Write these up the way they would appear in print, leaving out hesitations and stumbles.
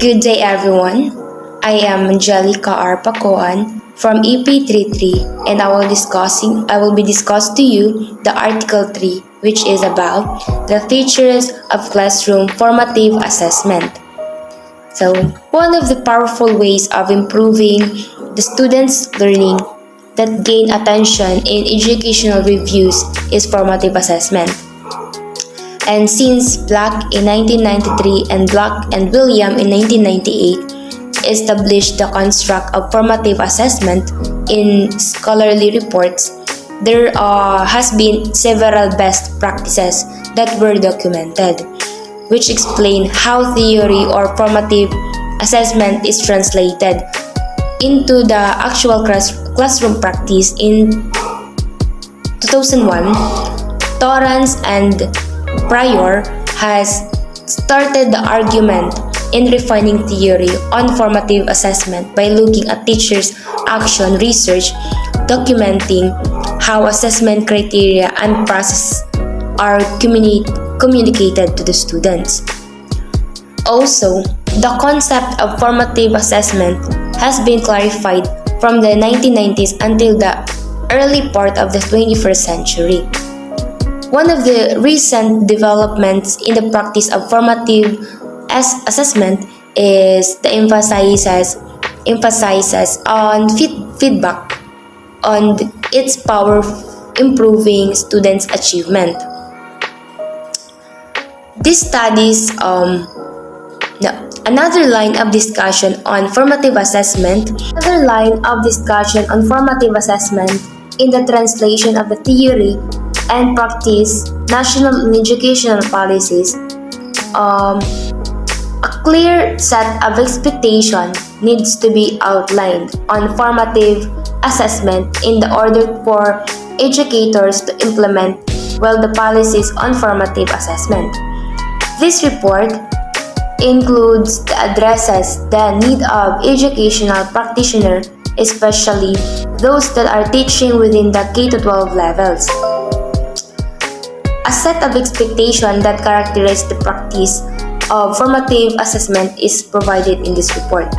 Good day everyone. I am Angelica R. Pacoan from EP33 and I will be discussing to you the Article 3 which is about the features of classroom formative assessment. So, one of the powerful ways of improving the students' learning that gain attention in educational reviews is formative assessment. And since Black in 1993 and Black and William in 1998 established the construct of formative assessment in scholarly reports, there has been several best practices that were documented, which explain how theory or formative assessment is translated into the actual classroom practice. In 2001, Torrance and Pryor has started the argument in refining theory on formative assessment by looking at teachers' action research documenting how assessment criteria and process are communicated to the students. Also, the concept of formative assessment has been clarified from the 1990s until the early part of the 21st century. One of the recent developments in the practice of formative assessment is the emphasizes on feedback on its power of improving students' achievement. These studies Another line of discussion on formative assessment in the translation of the theory and practice national and educational policies. A clear set of expectation needs to be outlined on formative assessment in the order for educators to implement well the policies on formative assessment. This report addresses the need of educational practitioners, especially those that are teaching within the K-12 levels. A set of expectations that characterize the practice of formative assessment is provided in this report.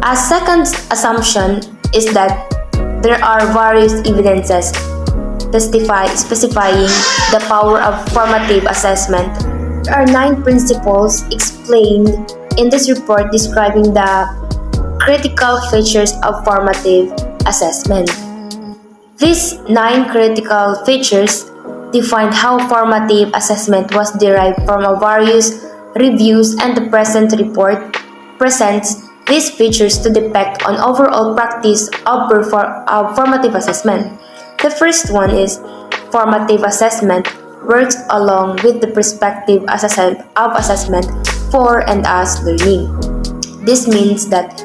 A second assumption is that there are various evidences specifying the power of formative assessment. There are 9 principles explained in this report describing the critical features of formative assessment. These 9 critical features define how formative assessment was derived from various reviews, and the present report presents these features to depict on overall practice of formative assessment. The first one is formative assessment works along with the perspective of assessment for and as learning. This means that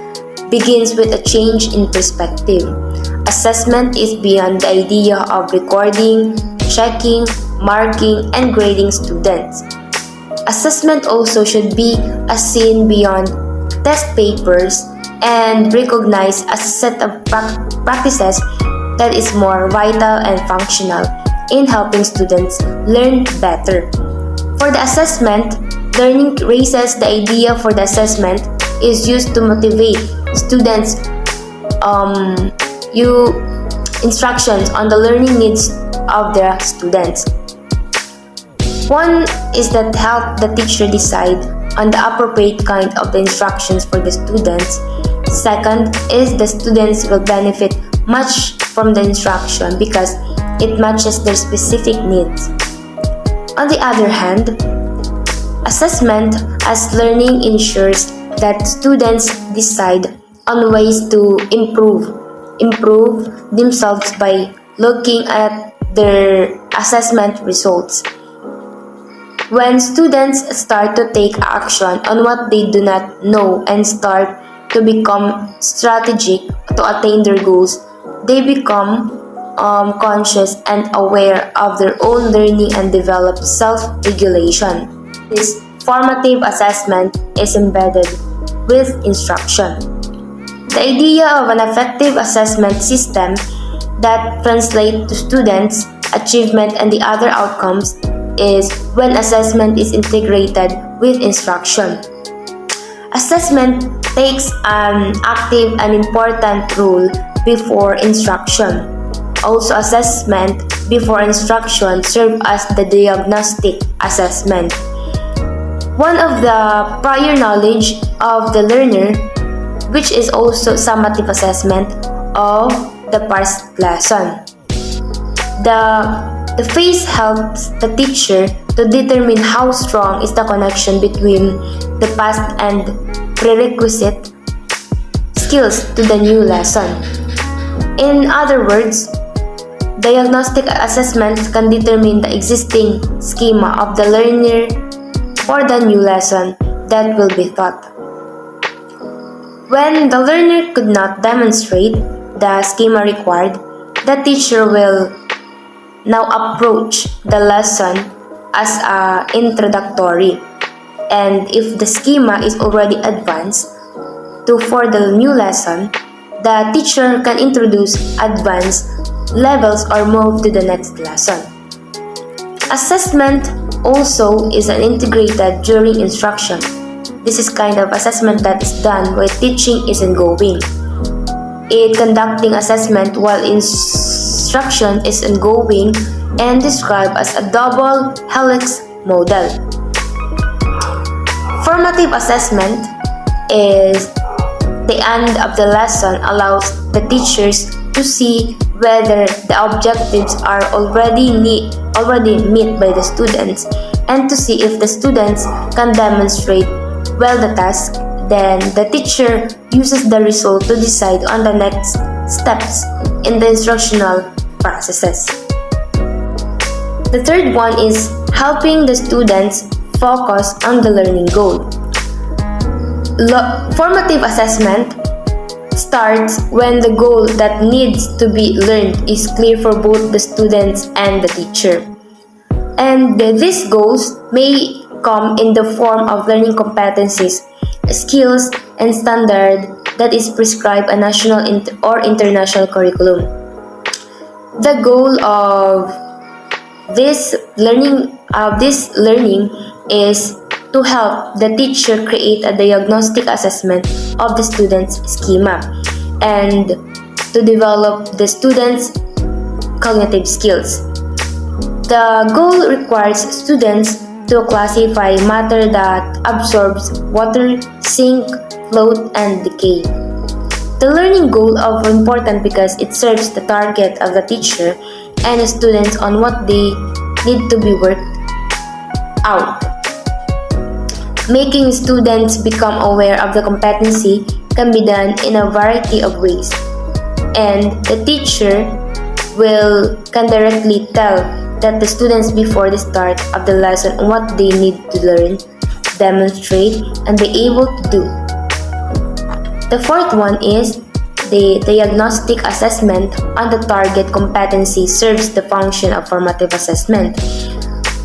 begins with a change in perspective. Assessment is beyond the idea of recording, checking, marking, and grading students. Assessment also should be seen beyond test papers and recognized as a set of practices that is more vital and functional in helping students learn better. For the assessment, learning raises the idea for the assessment is used to motivate students instructions on the learning needs of the students. One is that help the teacher decide on the appropriate kind of the instructions for the students. Second is the students will benefit much from the instruction because it matches their specific needs. On the other hand, assessment as learning ensures that students decide on ways to improve themselves by looking at their assessment results. When students start to take action on what they do not know and start to become strategic to attain their goals, they become conscious and aware of their own learning and develop self-regulation. This formative assessment is embedded with instruction. The idea of an effective assessment system that translates to students' achievement and the other outcomes is when assessment is integrated with instruction. Assessment takes an active and important role before instruction. Also, assessment before instruction serves as the diagnostic assessment. One of the prior knowledge of the learner, which is also summative assessment of the past lesson. The phase helps the teacher to determine how strong is the connection between the past and prerequisite skills to the new lesson. In other words, diagnostic assessment can determine the existing schema of the learner for the new lesson that will be taught. When the learner could not demonstrate the schema required, the teacher will now approach the lesson as introductory. And if the schema is already advanced for the new lesson, the teacher can introduce advanced levels or move to the next lesson. Assessment also is an integrated during instruction. This is kind of assessment that is done while teaching is ongoing. It conducting assessment while instruction is ongoing and described as a double helix model. Formative assessment is the end of the lesson allows the teachers to see whether the objectives are already met by the students and to see if the students can demonstrate well the task. Then the teacher uses the result to decide on the next steps in the instructional processes. The third one is helping the students focus on the learning goal. Formative assessment starts when the goal that needs to be learned is clear for both the students and the teacher. And these goals may come in the form of learning competencies, skills, and standard that is prescribed a national or international curriculum. The goal of this learning is to help the teacher create a diagnostic assessment of the student's schema and to develop the student's cognitive skills. The goal requires students to classify matter that absorbs water, sink, float, and decay. The learning goal is important because it serves the target of the teacher and the students on what they need to be worked out. Making students become aware of the competency can be done in a variety of ways, and the teacher can directly tell that the students before the start of the lesson what they need to learn, demonstrate, and be able to do. The fourth one is the diagnostic assessment on the target competency serves the function of formative assessment.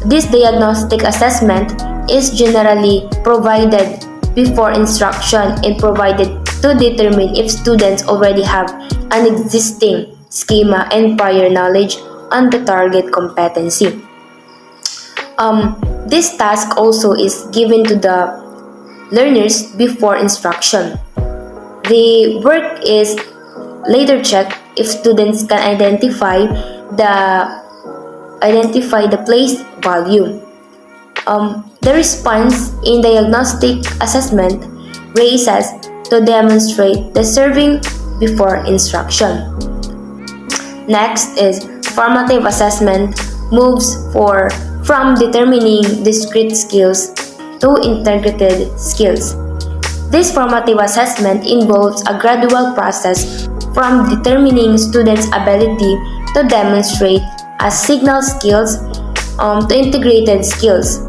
This diagnostic assessment is generally provided before instruction and provided to determine if students already have an existing schema and prior knowledge on the target competency. This task also is given to the learners before instruction. The work is later checked if students can identify the place value. The response in diagnostic assessment raises to demonstrate the serving before instruction. Next is formative assessment moves from determining discrete skills to integrated skills. This formative assessment involves a gradual process from determining students' ability to demonstrate as signal skills to integrated skills.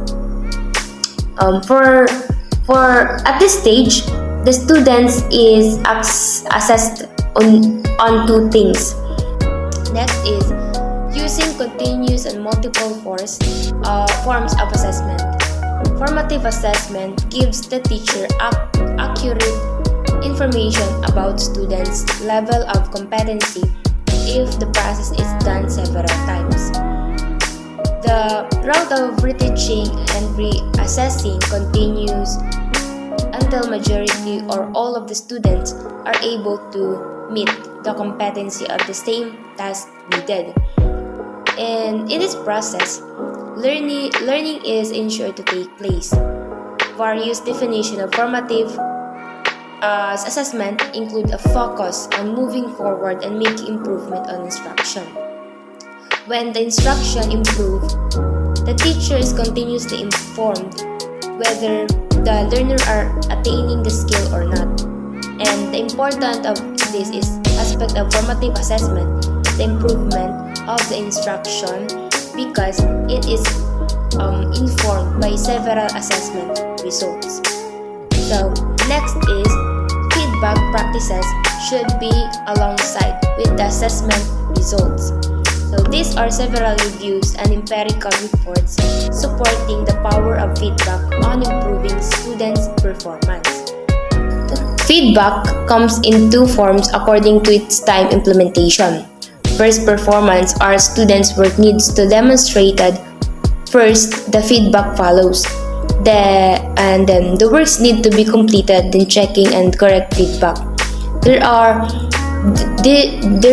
At this stage, the students is assessed on two things. Next is using continuous and multiple forms of assessment. Formative assessment gives the teacher accurate information about students' level of competency if the process is done several times. The route of reteaching and reassessing continues until majority or all of the students are able to meet the competency of the same task needed. And in this process, learning is ensured to take place. Various definitions of formative assessment include a focus on moving forward and making improvement on instruction. When the instruction improves, the teacher is continuously informed whether the learner are attaining the skill or not. And the importance of this is aspect of formative assessment, the improvement of the instruction, because it is informed by several assessment results. So next is feedback practices should be alongside with the assessment results. So these are several reviews and empirical reports supporting the power of feedback on improving students' performance. Feedback comes in two forms according to its time implementation. First, performance, our students' work needs to demonstrated. First, the feedback follows. And then the works need to be completed, then checking and correct feedback. There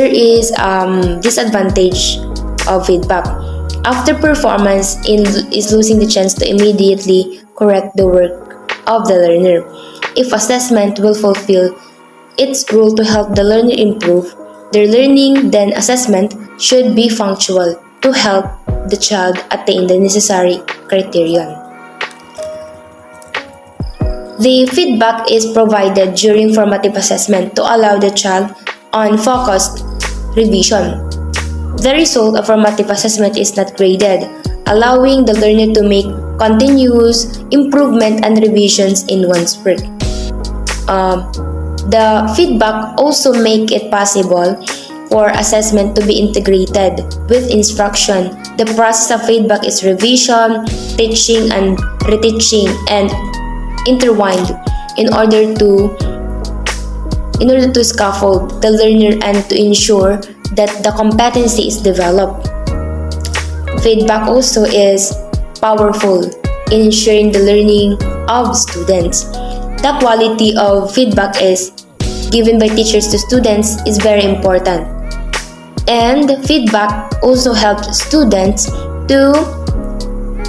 is disadvantage of feedback. After performance is losing the chance to immediately correct the work of the learner. If assessment will fulfill its role to help the learner improve their learning, then assessment should be functional to help the child attain the necessary criterion. The feedback is provided during formative assessment to allow the child on focused revision. The result of formative assessment is not graded, allowing the learner to make continuous improvement and revisions in one's work. The feedback also make it possible for assessment to be integrated with instruction. The process of feedback is revision, teaching, and reteaching, and intertwined in order to scaffold the learner and to ensure that the competency is developed. Feedback also is powerful in ensuring the learning of students. The quality of feedback is given by teachers to students is very important. And feedback also helps students to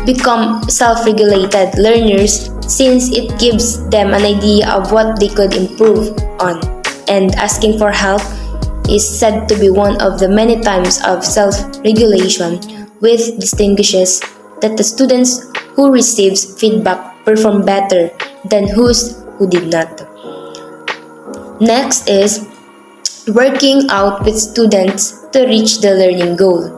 become self-regulated learners since it gives them an idea of what they could improve on. And asking for help is said to be one of the many times of self-regulation, which distinguishes that the students who receives feedback perform better than who did not. Next is working out with students to reach the learning goal.